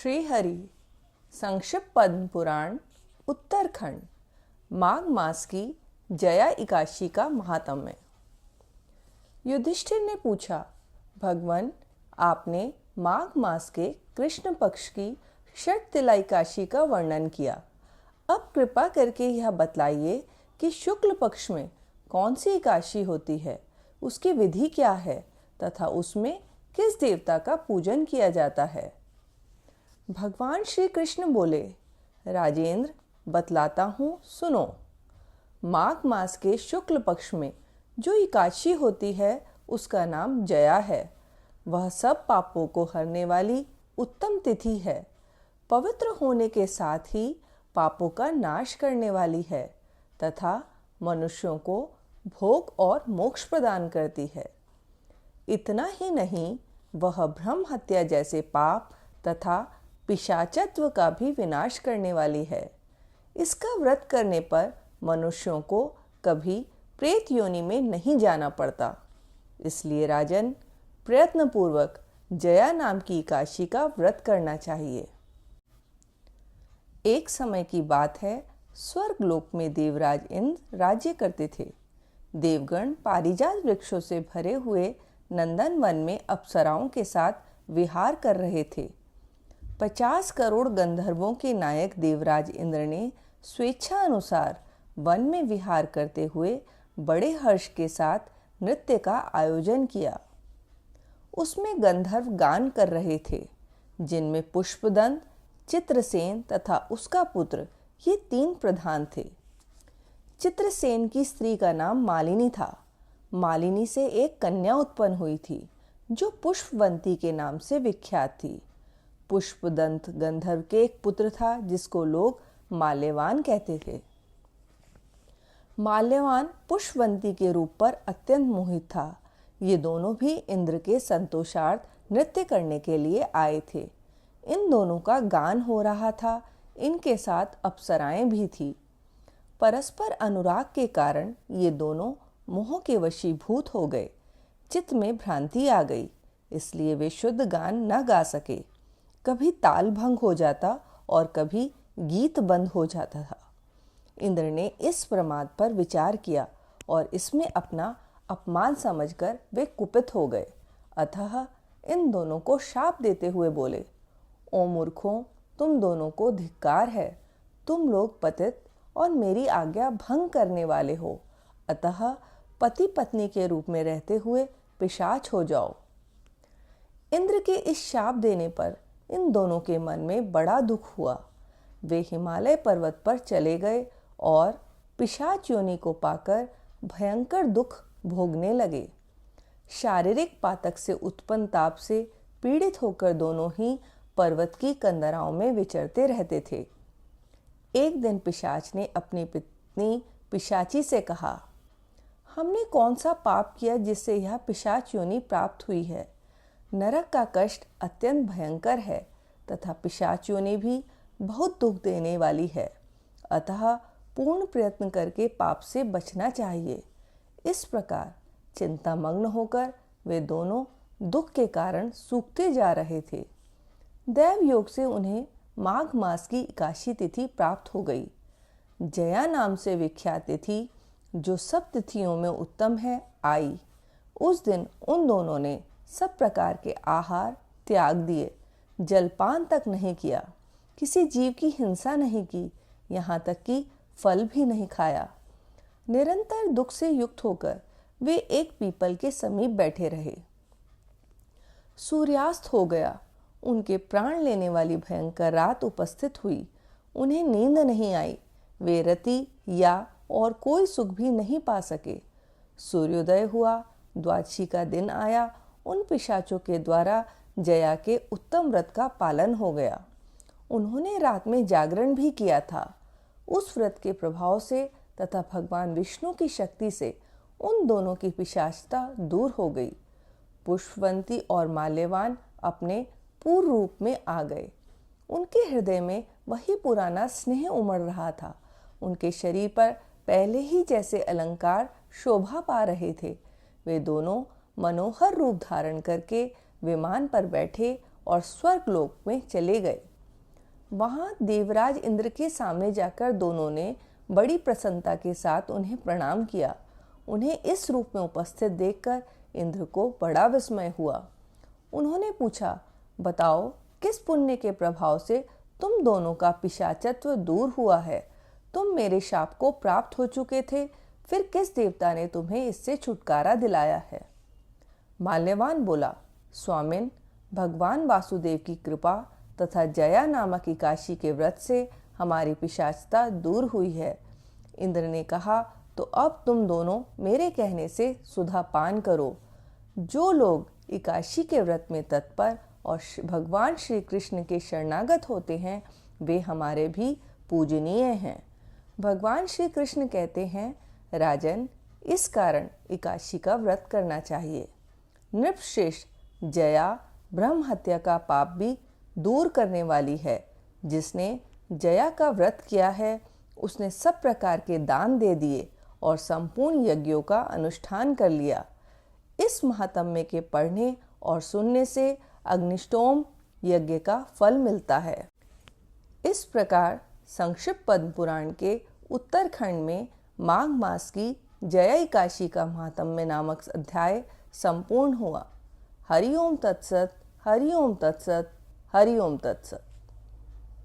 श्रीहरि संक्षिप्त पद्म पुराण उत्तरखंड माघ मास की जया एकादशी का महात्म्य। युधिष्ठिर ने पूछा, भगवान, आपने माघ मास के कृष्ण पक्ष की षटतिला एकादशी का वर्णन किया। अब कृपा करके यह बतलाइए कि शुक्ल पक्ष में कौन सी एकादशी होती है, उसकी विधि क्या है तथा उसमें किस देवता का पूजन किया जाता है। भगवान श्री कृष्ण बोले, राजेंद्र, बतलाता हूँ, सुनो। माघ मास के शुक्ल पक्ष में जो एकादशी होती है उसका नाम जया है। वह सब पापों को हरने वाली उत्तम तिथि है। पवित्र होने के साथ ही पापों का नाश करने वाली है तथा मनुष्यों को भोग और मोक्ष प्रदान करती है। इतना ही नहीं, वह ब्रह्म हत्या जैसे पाप तथा पिशाचत्व का भी विनाश करने वाली है। इसका व्रत करने पर मनुष्यों को कभी प्रेत योनि में नहीं जाना पड़ता। इसलिए राजन, प्रयत्नपूर्वक जया नाम की एकादशी का व्रत करना चाहिए। एक समय की बात है, स्वर्गलोक में देवराज इंद्र राज्य करते थे। देवगण पारिजात वृक्षों से भरे हुए नंदन वन में अप्सराओं के साथ विहार कर रहे थे। 50 करोड़ गंधर्वों के नायक देवराज इंद्र ने स्वेच्छा अनुसार वन में विहार करते हुए बड़े हर्ष के साथ नृत्य का आयोजन किया। उसमें गंधर्व गान कर रहे थे, जिनमें पुष्पदंत, चित्रसेन तथा उसका पुत्र ये 3 प्रधान थे। चित्रसेन की स्त्री का नाम मालिनी था। मालिनी से एक कन्या उत्पन्न हुई थी जो पुष्पवंती के नाम से विख्यात थी। पुष्पदंत गंधर्व के एक पुत्र था जिसको लोग माल्यवान कहते थे। माल्यवान पुष्पवंती के रूप पर अत्यंत मोहित था। ये दोनों भी इंद्र के संतोषार्थ नृत्य करने के लिए आए थे। इन दोनों का गान हो रहा था। इनके साथ अप्सराएं भी थी। परस्पर अनुराग के कारण ये दोनों मोह के वशीभूत हो गए। चित्त में भ्रांति आ गई, इसलिए वे शुद्ध गान न गा सके। कभी ताल भंग हो जाता और कभी गीत बंद हो जाता था। इंद्र ने इस प्रमाद पर विचार किया और इसमें अपना अपमान समझकर वे कुपित हो गए। अतः इन दोनों को शाप देते हुए बोले, ओ मूर्खों, तुम दोनों को धिक्कार है। तुम लोग पतित और मेरी आज्ञा भंग करने वाले हो। अतः पति पत्नी के रूप में रहते हुए पिशाच हो जाओ। इंद्र के इस शाप देने पर इन दोनों के मन में बड़ा दुख हुआ। वे हिमालय पर्वत पर चले गए और पिशाच योनि को पाकर भयंकर दुख भोगने लगे। शारीरिक पातक से उत्पन्न ताप से पीड़ित होकर दोनों ही पर्वत की कंदराओं में विचरते रहते थे। एक दिन पिशाच ने अपनी पत्नी पिशाची से कहा, हमने कौन सा पाप किया जिससे यह पिशाच योनि प्राप्त हुई है। नरक का कष्ट अत्यंत भयंकर है तथा पिशाच योनि भी बहुत दुख देने वाली है। अतः पूर्ण प्रयत्न करके पाप से बचना चाहिए। इस प्रकार चिंतामग्न होकर वे दोनों दुख के कारण सूखते जा रहे थे। दैव योग से उन्हें माघ मास की एकादशी तिथि प्राप्त हो गई। जया नाम से विख्यात तिथि, जो सब तिथियों में उत्तम है, आई। उस दिन उन दोनों ने सब प्रकार के आहार त्याग दिए, जलपान तक नहीं किया, किसी जीव की हिंसा नहीं की, यहाँ तक कि फल भी नहीं खाया। निरंतर दुख से युक्त होकर वे एक पीपल के समीप बैठे रहे। सूर्यास्त हो गया। उनके प्राण लेने वाली भयंकर रात उपस्थित हुई। उन्हें नींद नहीं आई। वे रति या और कोई सुख भी नहीं पा सके। सूर्योदय हुआ। द्वादशी का दिन आया। उन पिशाचों के द्वारा जया के उत्तम व्रत का पालन हो गया। उन्होंने रात में जागरण भी किया था। उस व्रत के प्रभाव से तथा भगवान विष्णु की शक्ति से उन दोनों की पिशाचता दूर हो गई। पुष्पवंती और माल्यवान अपने पूर्व रूप में आ गए। उनके हृदय में वही पुराना स्नेह उमड़ रहा था। उनके शरीर पर पहले ही जैसे अलंकार शोभा पा रहे थे। वे दोनों मनोहर रूप धारण करके विमान पर बैठे और स्वर्गलोक में चले गए। वहाँ देवराज इंद्र के सामने जाकर दोनों ने बड़ी प्रसन्नता के साथ उन्हें प्रणाम किया। उन्हें इस रूप में उपस्थित देखकर इंद्र को बड़ा विस्मय हुआ। उन्होंने पूछा, बताओ किस पुण्य के प्रभाव से तुम दोनों का पिशाचत्व दूर हुआ है? तुम मेरे शाप को प्राप्त हो चुके थे, फिर किस देवता ने तुम्हें इससे छुटकारा दिलाया है? माल्यवान बोला, स्वामिन, भगवान वासुदेव की कृपा तथा जया नामक एकादशी के व्रत से हमारी पिशाचता दूर हुई है। इंद्र ने कहा, तो अब तुम दोनों मेरे कहने से सुधा पान करो। जो लोग एकादशी के व्रत में तत्पर और भगवान श्री कृष्ण के शरणागत होते हैं, वे हमारे भी पूजनीय हैं। भगवान श्री कृष्ण कहते हैं, राजन, इस कारण एकादशी का व्रत करना चाहिए। नृपश्रेष्ठ, जया ब्रह्म हत्या का पाप भी दूर करने वाली है। जिसने जया का व्रत किया है, उसने सब प्रकार के दान दे दिए और संपूर्ण यज्ञों का अनुष्ठान कर लिया। इस महात्म्य के पढ़ने और सुनने से अग्निष्टोम यज्ञ का फल मिलता है। इस प्रकार संक्षिप्त पद्म पुराण के उत्तरखंड में माघ मास की जया एकादशी का महात्म्य नामक अध्याय संपूर्ण हुआ। हरि ओम तत्सत, हरि ओम तत्सत, हरि ओम तत्सत।